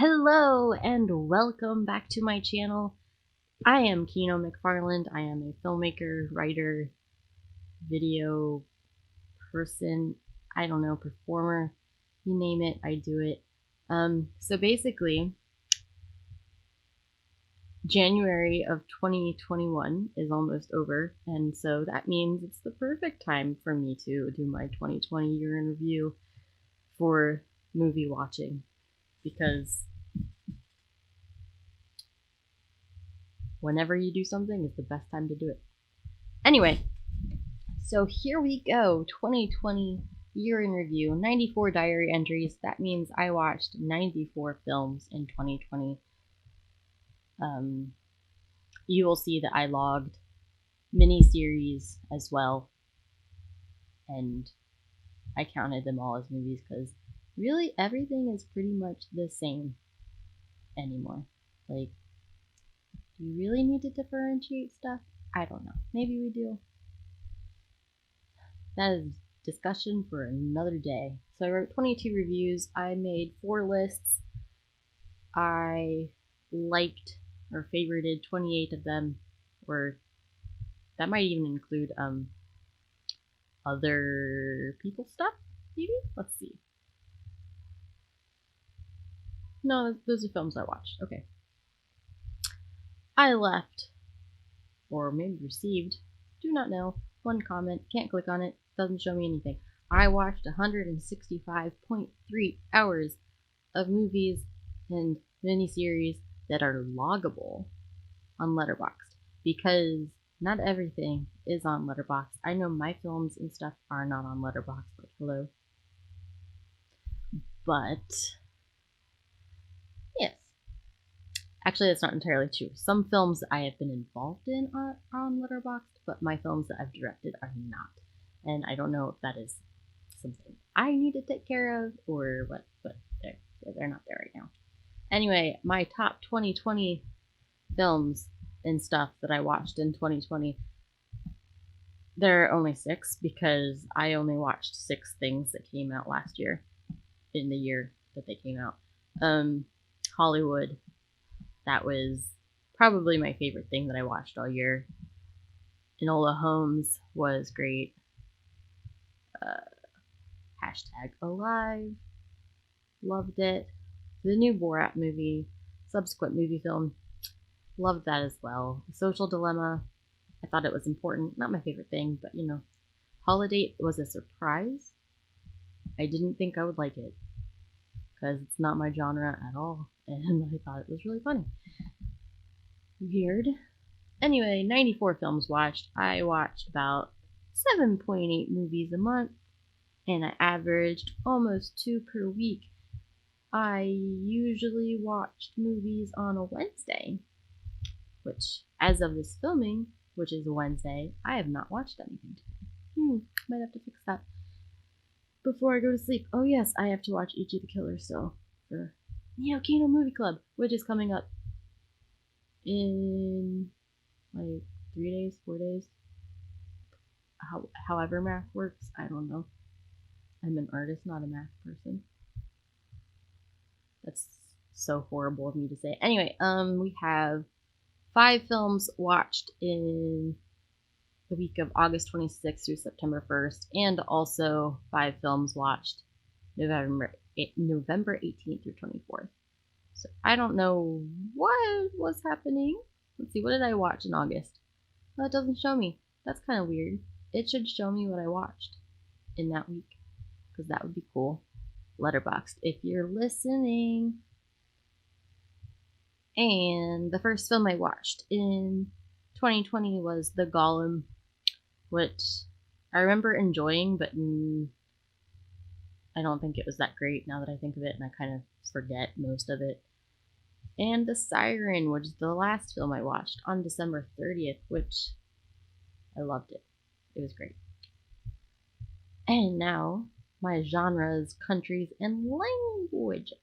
Hello and welcome back to my channel. I am Kino McFarland. I am a filmmaker, writer, video person, I don't know, performer, you name it, I do it. So basically, January of 2021 is almost over, and so that means it's the perfect time for me to do my 2020 year in review for movie watching, because whenever you do something is the best time to do it. Anyway, so here we go. 2020 year in review, 94 diary entries. That means I watched 94 films in 2020. You will see that I logged mini-series as well, and I counted them all as movies because really everything is pretty much the same anymore. Like, do you really need to differentiate stuff? I don't know. Maybe we do. That is discussion for another day. So I wrote 22 reviews. I made 4 lists. I liked or favorited 28 of them, or that might even include other people's stuff, maybe? Let's see. No, those are films I watched. Okay. I left, or maybe received, do not know, 1 comment, can't click on it, doesn't show me anything. I watched 165.3 hours of movies and miniseries that are loggable on Letterboxd, because not everything is on Letterboxd. I know my films and stuff are not on Letterboxd, like hello. But yes, actually that's not entirely true. Some films I have been involved in are on Letterboxd, but my films that I've directed are not. And I don't know if that is something I need to take care of or what, but they're not there right now. Anyway, my top 2020 films and stuff that I watched in 2020, there are only 6 because I only watched 6 things that came out last year in the year that they came out. Hollywood, that was probably my favorite thing that I watched all year. Enola Holmes was great. #alive, loved it. The new Borat movie, subsequent movie film, loved that as well. The Social Dilemma, I thought it was important. Not my favorite thing, but you know. Holiday was a surprise. I didn't think I would like it because it's not my genre at all, and I thought it was really funny. Weird. Anyway, 94 films watched. I watched about 7.8 movies a month, and I averaged almost 2 per week. I usually watched movies on a Wednesday, which, as of this filming, which is a Wednesday, I have not watched anything today. Might have to fix that before I go to sleep. Oh yes, I have to watch E.G. the Killer still for Kino Movie Club, which is coming up in like 3 days, 4 days. However math works, I don't know. I'm an artist, not a math person. That's so horrible of me to say. Anyway, we have 5 films watched in the week of August 26th through September 1st, and also 5 films watched November 18th through 24th. So I don't know what was happening. Let's see, what did I watch in August? Well, it doesn't show me. That's kind of weird. It should show me what I watched in that week, because that would be cool. Letterboxd, if you're listening. And the first film I watched in 2020 was The Golem, which I remember enjoying, but I don't think it was that great now that I think of it, and I kind of forget most of it. And The Siren, which is the last film I watched on December 30th, which I loved it. It was great. And now, my genres, countries, and languages.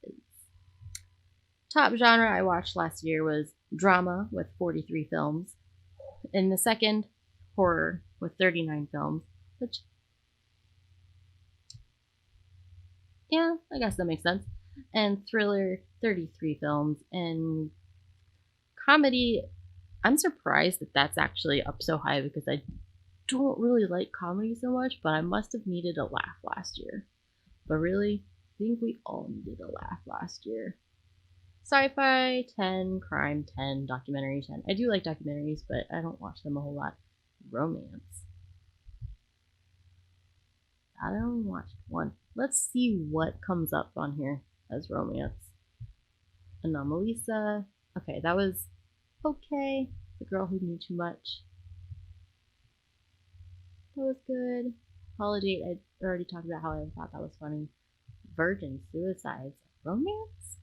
Top genre I watched last year was drama with 43 films. And the second, horror with 39 films, which, yeah, I guess that makes sense. And thriller, 33 films. And comedy, I'm surprised that that's actually up so high because I don't really like comedy so much, but I must have needed a laugh last year. But really, I think we all needed a laugh last year. Sci-fi 10, crime 10, documentary 10. I do like documentaries, but I don't watch them a whole lot. Romance. I only watched one. Let's see what comes up on here as romance. Anomalisa. Okay, that was okay. The Girl Who Knew Too Much. That was good. Holiday, I already talked about how I thought that was funny. Virgin Suicides. Romance?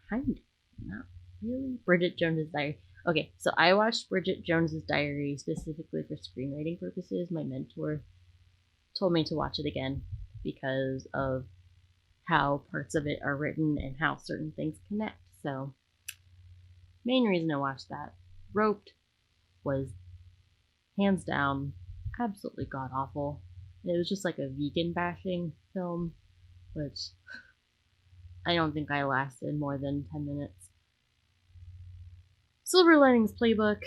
Kind of. Not really. Bridget Jones's Diary. Okay, so I watched Bridget Jones's Diary specifically for screenwriting purposes. My mentor told me to watch it again because of how parts of it are written and how certain things connect. So, main reason I watched that. Roped was hands down absolutely god awful. It was just like a vegan bashing film, which I don't think I lasted more than 10 minutes. Silver Linings Playbook.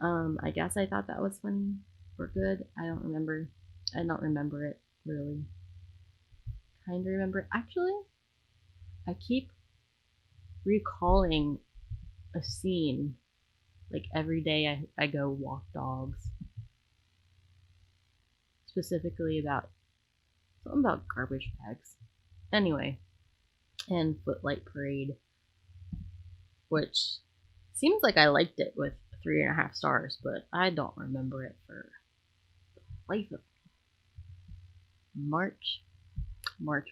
I guess I thought that was funny or good. I don't remember. I don't remember it really. Kind of remember. Actually, I keep recalling a scene. Like every day I go walk dogs. Specifically about something about garbage bags. Anyway, and Footlight Parade, which seems like I liked it with 3.5 stars, but I don't remember it for the life of me. March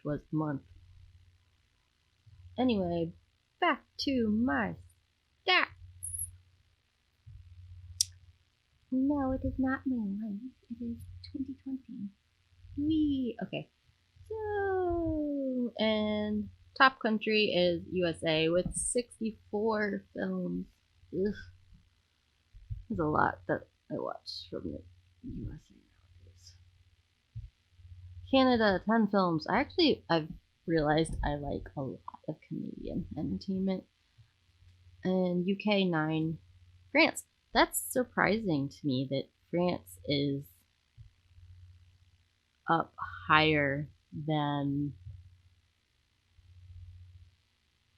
was the month. Anyway, back to my stats. No, it is not my life. It is 2020. Okay. So, and top country is USA with 64 films. Ugh. There's a lot that I watch from the USA nowadays. Canada, 10 films. I've realized I like a lot of Canadian entertainment. And UK, 9. France. That's surprising to me that France is up higher than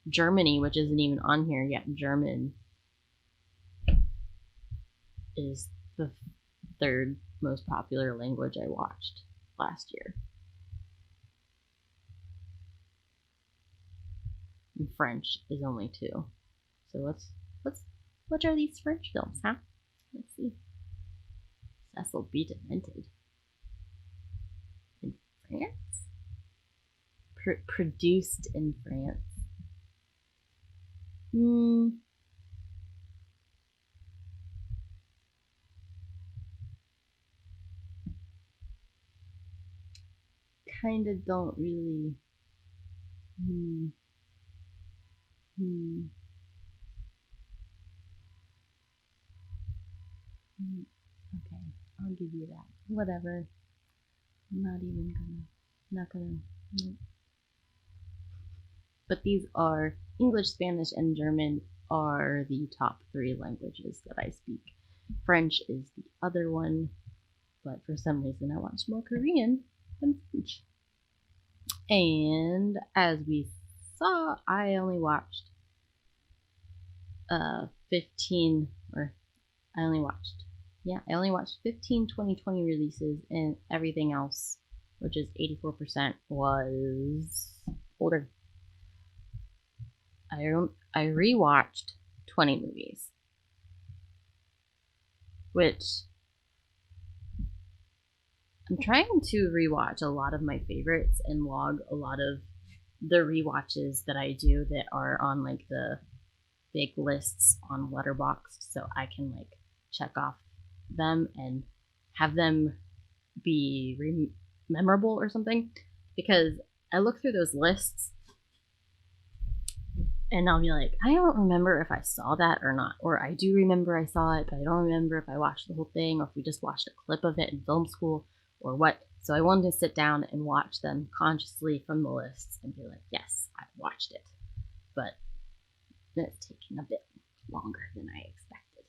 Germany, which isn't even on here yet. German is the third most popular language I watched last year. And French is only 2. So what are these French films, huh? Let's see. Cecil B. Demented. In France? Produced in France. Kinda don't really. Okay, I'll give you that. Whatever. Not gonna. Nope. But these are English, Spanish, and German are the top 3 languages that I speak. French is the other one, but for some reason I watched more Korean than French. And as we saw, I only watched 15 2020 releases, and everything else, which is 84%, was older. I rewatched 20 movies, which I'm trying to rewatch a lot of my favorites and log a lot of the rewatches that I do that are on like the big lists on Letterboxd, so I can like check off them and have them be memorable or something, because I look through those lists and I'll be like, I don't remember if I saw that or not, or I do remember I saw it, but I don't remember if I watched the whole thing or if we just watched a clip of it in film school, or what. So I wanted to sit down and watch them consciously from the lists and be like, yes, I watched it. But it's taking a bit longer than I expected.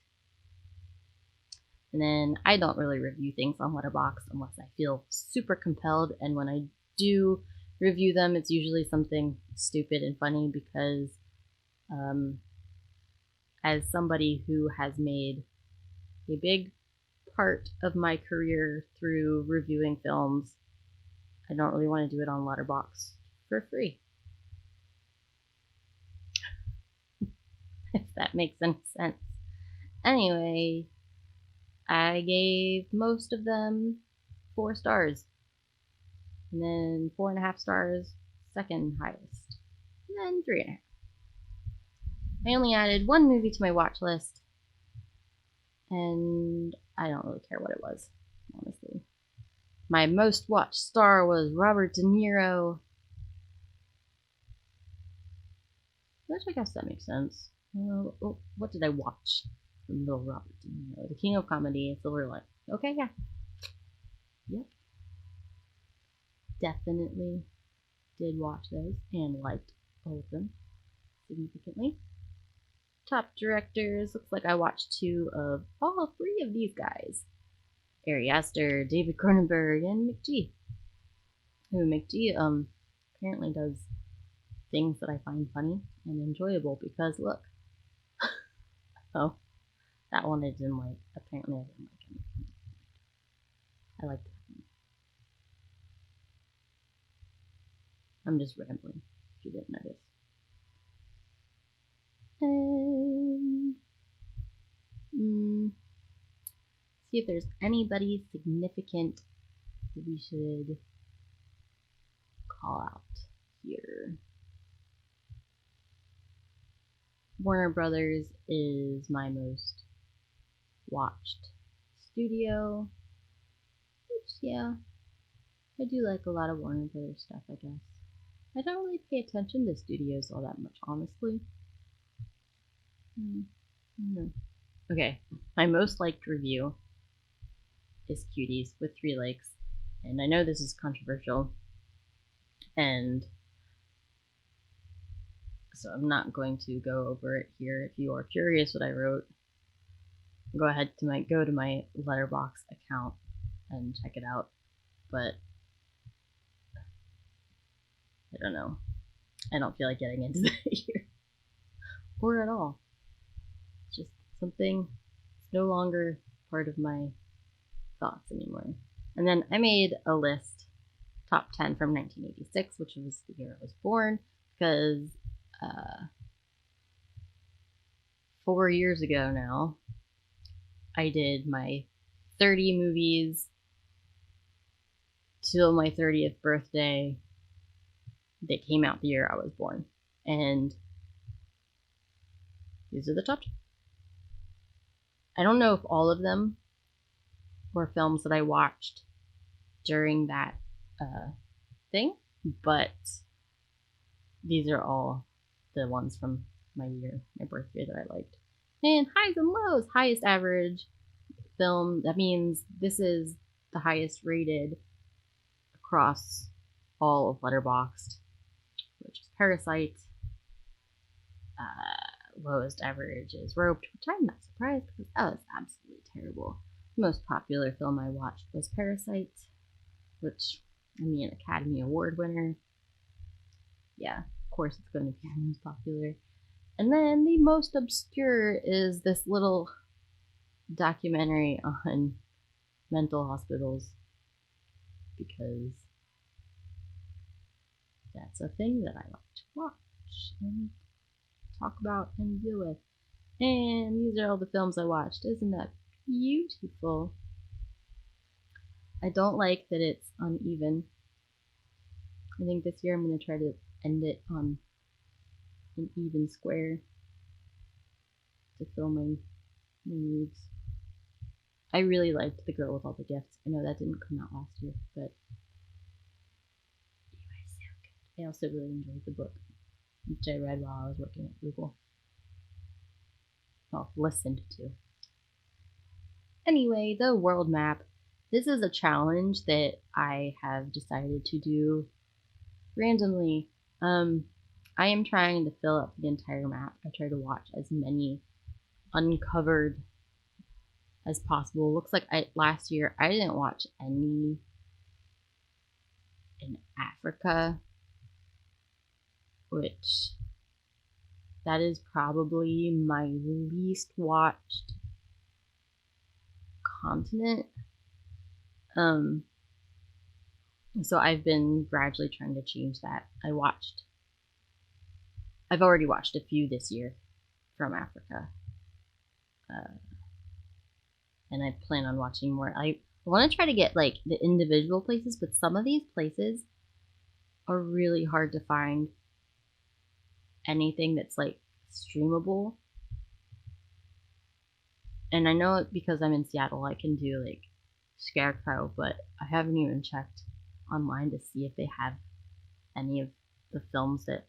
And then I don't really review things on Letterboxd unless I feel super compelled. And when I do review them, it's usually something stupid and funny because as somebody who has made a big part of my career through reviewing films, I don't really want to do it on Letterboxd for free. If that makes any sense. Anyway, I gave most of them 4 stars. And then 4.5 stars, second highest. And then 3.5. I only added 1 movie to my watch list. And I don't really care what it was, honestly. My most watched star was Robert De Niro. Which I guess that makes sense. What did I watch from little Robert De Niro? The King of Comedy and Silver Lining. Okay, yeah. Yep. Definitely did watch those and liked all of them significantly. Top directors. Looks like I watched 2 of all 3 of these guys. Ari Aster, David Cronenberg, and McG. Who McG apparently does things that I find funny and enjoyable because look. Oh, that one I didn't like. Apparently I didn't like him. I liked that one. I'm just rambling if you didn't notice. And see if there's anybody significant that we should call out here. Warner Brothers is my most watched studio, which, yeah, I do like a lot of Warner Brothers stuff, I guess. I don't really pay attention to studios all that much, honestly. Okay, my most liked review is Cuties with 3 likes, and I know this is controversial, and so I'm not going to go over it here. If you are curious what I wrote, go ahead to go to my Letterboxd account and check it out. But I don't know. I don't feel like getting into that here. Or at all. It's just something that's no longer part of my thoughts anymore. And then I made a list, top 10 from 1986, which was the year I was born, because 4 years ago now, I did my 30 movies till my 30th birthday that came out the year I was born. And these are the top 10. I don't know if all of them were films that I watched during that thing, but these are all the ones from my year, my birth year that I liked. And highs and lows, highest average film. That means this is the highest rated across all of Letterboxd, which is Parasite. Lowest average is Roped, which I'm not surprised because that was absolutely terrible. The most popular film I watched was Parasite, which, I mean, Academy Award winner. Yeah, of course it's going to be the most popular. And then the most obscure is this little documentary on mental hospitals, because that's a thing that I like to watch and talk about and deal with. And these are all the films I watched. Isn't that beautiful? I don't like that it's uneven. I think this year I'm going to try to end it on an even square to fill my needs. I really liked The Girl with All the Gifts. I know that didn't come out last year, but it was so good. I also really enjoyed the book, which I read while I was working at Google. Well, listened to. Anyway, the world map. This is a challenge that I have decided to do randomly. I am trying to fill up the entire map. I try to watch as many uncovered as possible. Looks like last year I didn't watch any in Africa, which that is probably my least watched continent. So I've been gradually trying to change that. I've already watched a few this year from Africa, and I plan on watching more. I want to try to get like the individual places, but some of these places are really hard to find anything that's like streamable. And I know it because I'm in Seattle, I can do like Scarecrow, but I haven't even checked online to see if they have any of the films that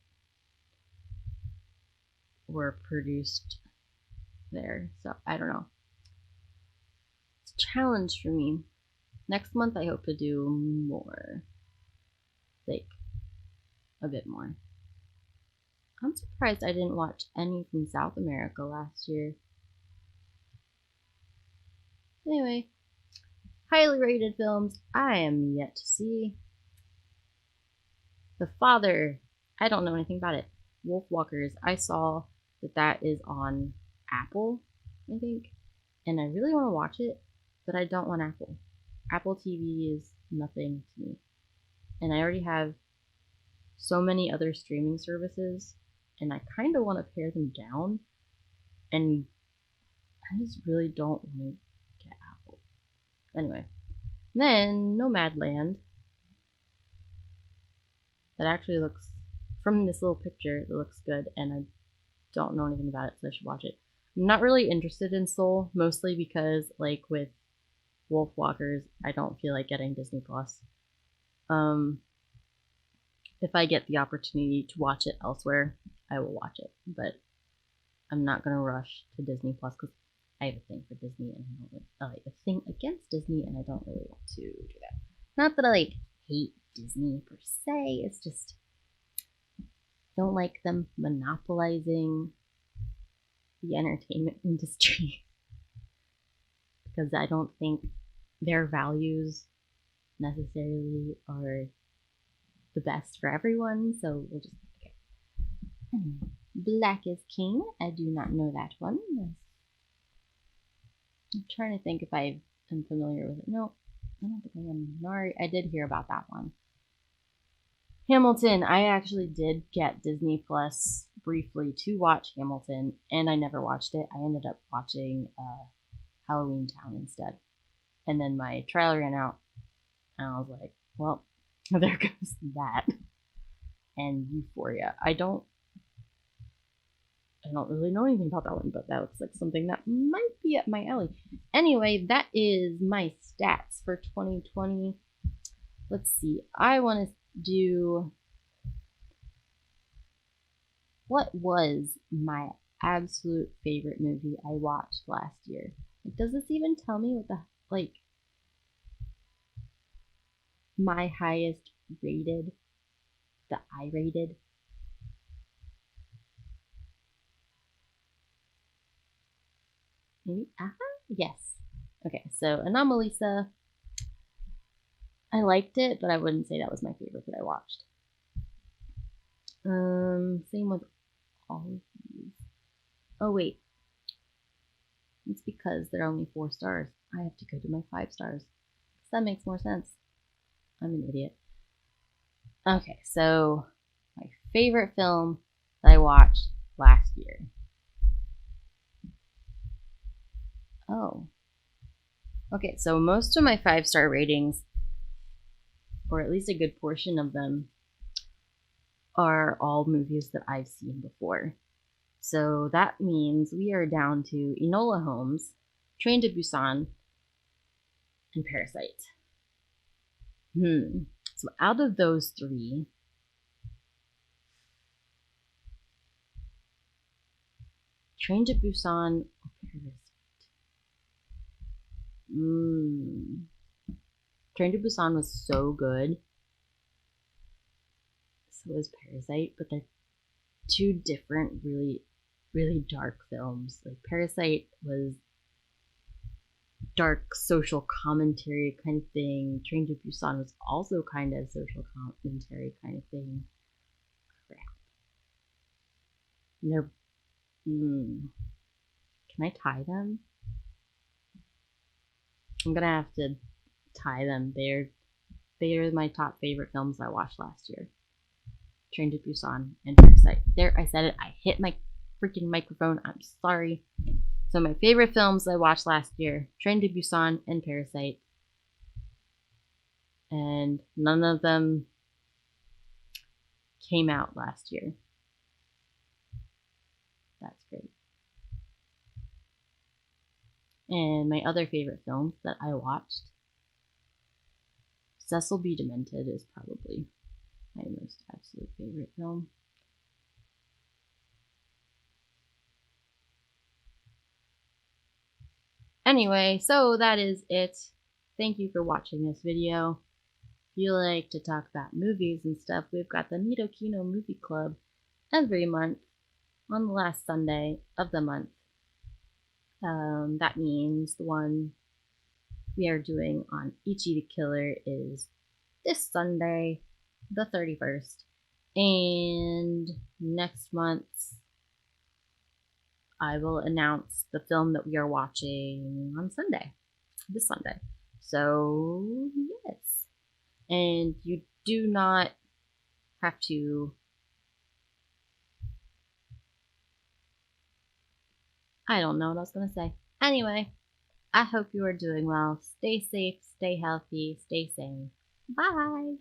were produced there. So I don't know. It's a challenge for me. Next month I hope to do more. Like a bit more. I'm surprised I didn't watch any from South America last year. Anyway, highly rated films I am yet to see. The Father, I don't know anything about it. Wolfwalkers, I saw that is on Apple, I think, and I really want to watch it, but I don't want Apple. Apple TV is nothing to me, and I already have so many other streaming services, and I kind of want to pare them down, and I just really don't want to get Apple. Anyway, then Nomadland. That actually looks, from this little picture, it looks good, and I don't know anything about it, so I should watch it. I'm not really interested in Soul, mostly because, like with Wolfwalkers, I don't feel like getting Disney Plus. If I get the opportunity to watch it elsewhere, I will watch it, but I'm not gonna rush to Disney Plus because I have a thing for Disney, and I don't like a thing against Disney, and I don't really want to do that. Not that I like hate Disney per se, it's just don't like them monopolizing the entertainment industry because I don't think their values necessarily are the best for everyone, so we'll just okay. Black is King, I do not know that one. I'm trying to think if I am familiar with it. No, I don't think I am. Sorry, I did hear about that one. Hamilton, I actually did get Disney Plus briefly to watch Hamilton, and I never watched it. I ended up watching Halloween Town instead. And then my trial ran out, and I was like, well, there goes that. And Euphoria. I don't really know anything about that one, but that looks like something that might be up my alley. Anyway, that is my stats for 2020. Let's see. I want to do what was my absolute favorite movie I watched last year. Like, does this even tell me what the like my highest rated, the I rated? Maybe? Yes. Okay, so Anomalisa. I liked it, but I wouldn't say that was my favorite that I watched. Same with all of these. Oh wait, it's because they're only 4 stars. I have to go to my 5 stars. That makes more sense. I'm an idiot. Okay, so my favorite film that I watched last year. Oh. Okay, so most of my 5-star ratings, or at least a good portion of them, are all movies that I've seen before. So that means we are down to Enola Holmes, Train to Busan, and Parasite. So out of those 3, Train to Busan or Parasite? Train to Busan was so good. So was Parasite, but they're two different, really, really dark films. Like Parasite was dark social commentary kind of thing. Train to Busan was also kind of social commentary kind of thing. Crap. They're. Can I tie them? I'm gonna have to tie them. They're my top favorite films I watched last year. Train to Busan and Parasite. There, I said it. I hit my freaking microphone. I'm sorry. So my favorite films I watched last year: Train to Busan and Parasite. And none of them came out last year. That's great. And my other favorite films that I watched, Cecil B. Demented is probably my most absolute favorite film. Anyway, so that is it. Thank you for watching this video. If you like to talk about movies and stuff, we've got the Nito Kino Movie Club every month on the last Sunday of the month. That means the one we are doing on Ichi the Killer is this Sunday, the 31st. And next month, I will announce the film that we are watching on Sunday, this Sunday. So, yes. And you do not have to. I don't know what I was going to say. Anyway, I hope you are doing well. Stay safe, stay healthy, stay sane. Bye.